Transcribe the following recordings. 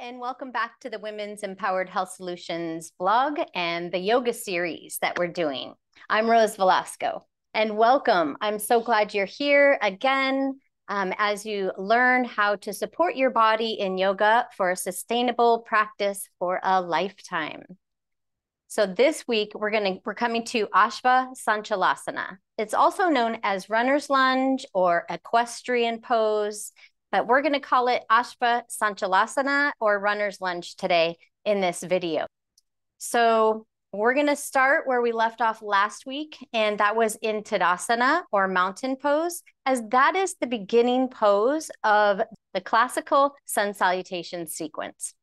and welcome back to the Women's Empowered Health Solutions blog and the yoga series that we're doing. I'm Rose Velasco, and welcome. I'm so glad you're here again as you learn how to support your body in yoga for a sustainable practice for a lifetime. So this week, we're coming to Ashwa Sanchalasana. It's also known as runner's lunge or equestrian pose, but we're going to call it Ashwa Sanchalasana or runner's lunge today in this video. So we're going to start where we left off last week, and that was in Tadasana or mountain pose, as that is the beginning pose of the classical sun salutation sequence.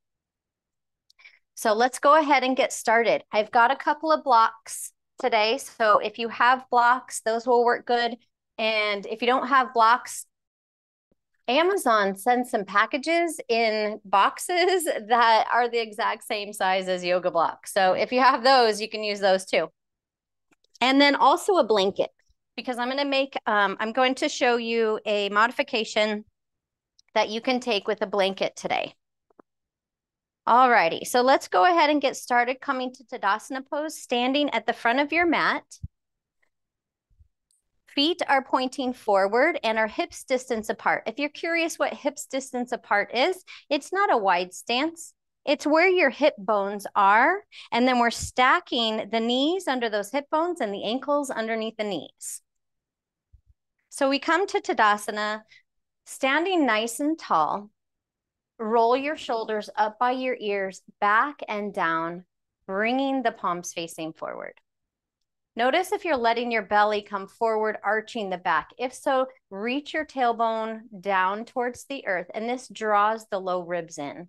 So let's go ahead and get started. I've got a couple of blocks today. So if you have blocks, those will work good. And if you don't have blocks, Amazon sends some packages in boxes that are the exact same size as yoga blocks. So if you have those, you can use those too. And then also a blanket, because I'm going to show you a modification that you can take with a blanket today. All righty, so let's go ahead and get started coming to Tadasana pose, standing at the front of your mat. Feet are pointing forward and our hips distance apart. If you're curious what hips distance apart is, it's not a wide stance. It's where your hip bones are, and then we're stacking the knees under those hip bones and the ankles underneath the knees. So we come to Tadasana, standing nice and tall. Roll your shoulders up by your ears, back and down, bringing the palms facing forward. Notice if you're letting your belly come forward, arching the back. If so, reach your tailbone down towards the earth, and this draws the low ribs in.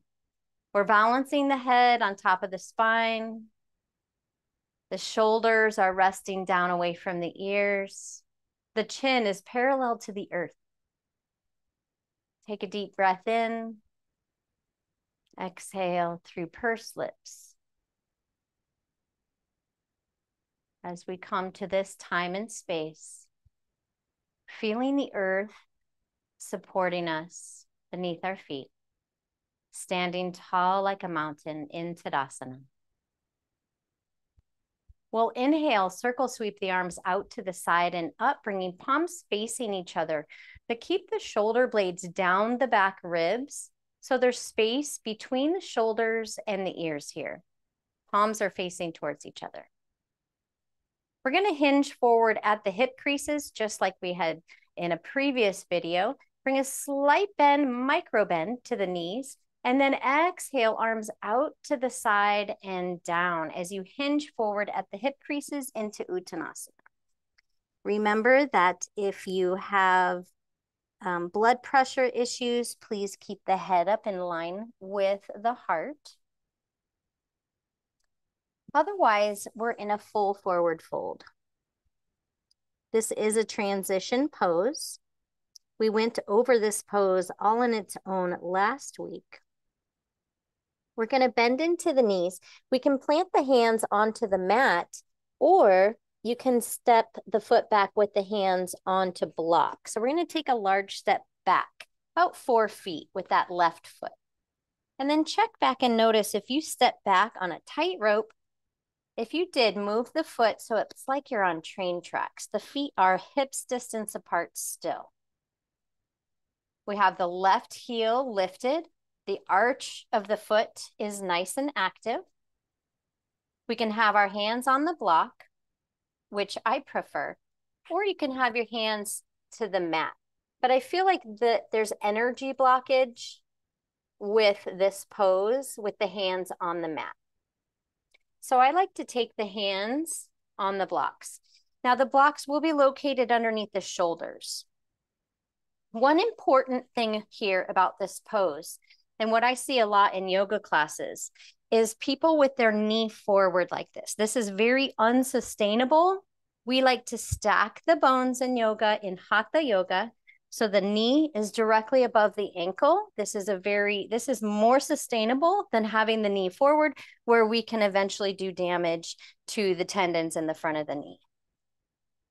We're balancing the head on top of the spine. The shoulders are resting down away from the ears. The chin is parallel to the earth. Take a deep breath in. Exhale through pursed lips. As we come to this time and space, feeling the earth supporting us beneath our feet, standing tall like a mountain in Tadasana. We'll inhale, circle sweep the arms out to the side and up, bringing palms facing each other, but keep the shoulder blades down the back ribs. So there's space between the shoulders and the ears here. Palms are facing towards each other. We're going to hinge forward at the hip creases, just like we had in a previous video. Bring a slight bend, micro bend to the knees, and then exhale, arms out to the side and down as you hinge forward at the hip creases into Uttanasana. Remember that if you have blood pressure issues, please keep the head up in line with the heart. Otherwise, we're in a full forward fold. This is a transition pose. We went over this pose all on its own last week. We're going to bend into the knees. We can plant the hands onto the mat, or you can step the foot back with the hands onto block. So we're going to take a large step back, about 4 feet with that left foot. And then check back and notice if you step back on a tight rope, if you did, move the foot so it's like you're on train tracks. The feet are hips distance apart still. We have the left heel lifted. The arch of the foot is nice and active. We can have our hands on the block, which I prefer, or you can have your hands to the mat. But I feel like there's energy blockage with this pose with the hands on the mat. So I like to take the hands on the blocks. Now the blocks will be located underneath the shoulders. One important thing here about this pose, and what I see a lot in yoga classes, is people with their knee forward like this. This is very unsustainable. We like to stack the bones in yoga, in Hatha yoga. So the knee is directly above the ankle. This is more sustainable than having the knee forward, where we can eventually do damage to the tendons in the front of the knee.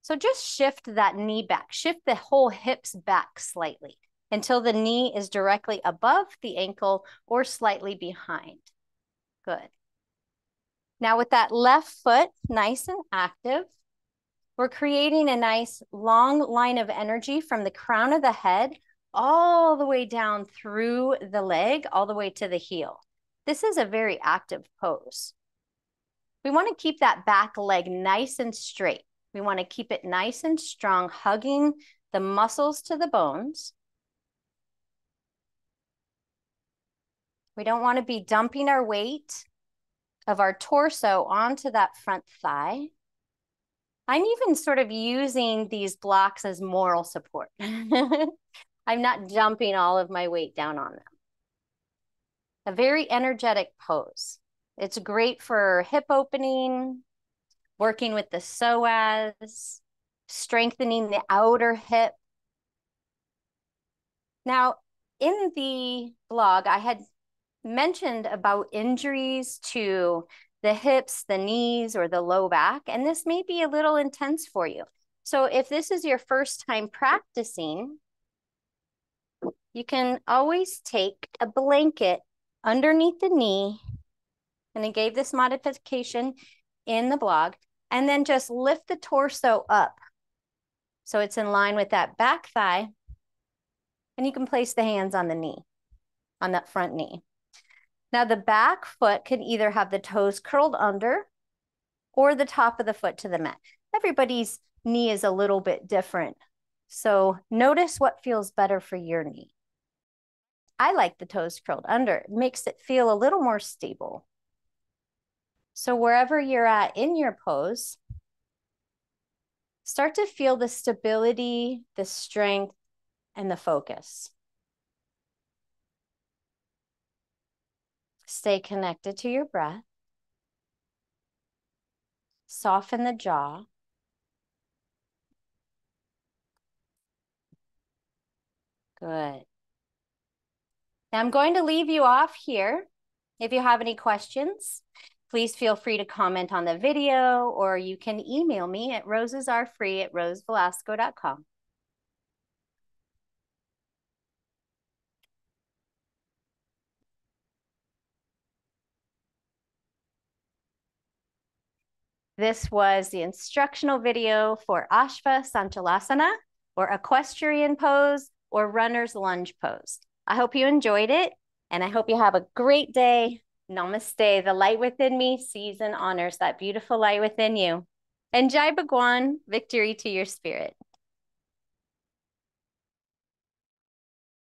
So just shift that knee back, shift the whole hips back slightly. until the knee is directly above the ankle or slightly behind. Good. Now with that left foot nice and active, we're creating a nice long line of energy from the crown of the head all the way down through the leg, all the way to the heel. This is a very active pose. We want to keep that back leg nice and straight. We want to keep it nice and strong, hugging the muscles to the bones. We don't want to be dumping our weight of our torso onto that front thigh. I'm even sort of using these blocks as moral support. I'm not dumping all of my weight down on them. A very energetic pose. It's great for hip opening, working with the psoas, strengthening the outer hip. Now, in the blog, I had mentioned about injuries to the hips, the knees, or the low back, and this may be a little intense for you. So if this is your first time practicing, you can always take a blanket underneath the knee, and I gave this modification in the blog, and then just lift the torso up so it's in line with that back thigh, and you can place the hands on the knee, on that front knee. Now the back foot can either have the toes curled under or the top of the foot to the mat. Everybody's knee is a little bit different, so notice what feels better for your knee. I like the toes curled under. It makes it feel a little more stable. So wherever you're at in your pose, start to feel the stability, the strength, and the focus. Stay connected to your breath. Soften the jaw. Good. Now I'm going to leave you off here. If you have any questions, please feel free to comment on the video, or you can email me at rosesarefree@rosevelasco.com. This was the instructional video for Ashwa Sanchalasana, or equestrian pose, or runner's lunge pose. I hope you enjoyed it, and I hope you have a great day. Namaste. The light within me sees and honors that beautiful light within you. And Jai Bhagwan, victory to your spirit.